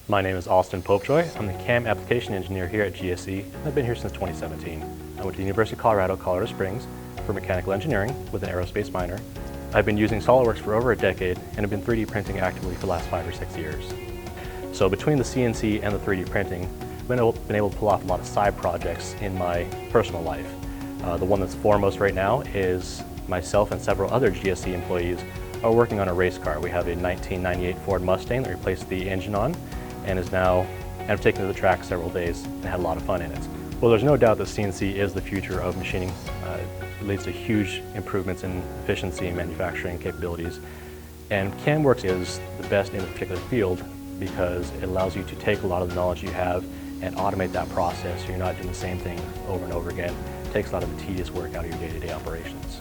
My name is Austen Popejoy. I'm the CAM Application Engineer here at GSC. I've been here since 2017. I went to the University of Colorado Springs for mechanical engineering with an aerospace minor. I've been using SOLIDWORKS for over a decade and have been 3D printing actively for the last 5 or 6 years. So between the CNC and the 3D printing, I've been able to pull off a lot of side projects in my personal life. The one that's foremost right now is myself and several other GSC employees are working on a race car. We have a 1998 Ford Mustang that replaced the engine on and I've taken to the track several days and had a lot of fun in it. Well, there's no doubt that CNC is the future of machining. It leads to huge improvements in efficiency and manufacturing capabilities. And CAMWorks is the best in this particular field because it allows you to take a lot of the knowledge you have and automate that process so you're not doing the same thing over and over again. It takes a lot of the tedious work out of your day-to-day operations.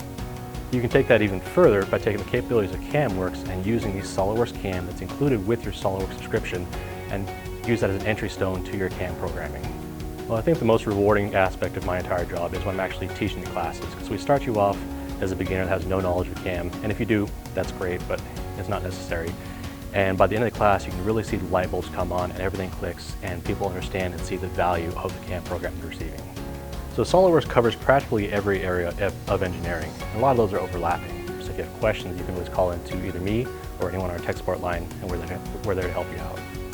You can take that even further by taking the capabilities of CAMWorks and using the SOLIDWORKS CAM that's included with your SOLIDWORKS subscription and use that as an entry stone to your CAM programming. Well, I think the most rewarding aspect of my entire job is when I'm actually teaching the classes, because we start you off as a beginner that has no knowledge of CAM, and if you do, that's great, but it's not necessary. And by the end of the class, you can really see the light bulbs come on and everything clicks, and people understand and see the value of the CAM program they're receiving. So SOLIDWORKS covers practically every area of engineering, and a lot of those are overlapping. So if you have questions, you can always call into either me or anyone on our tech support line, and we're there to help you out.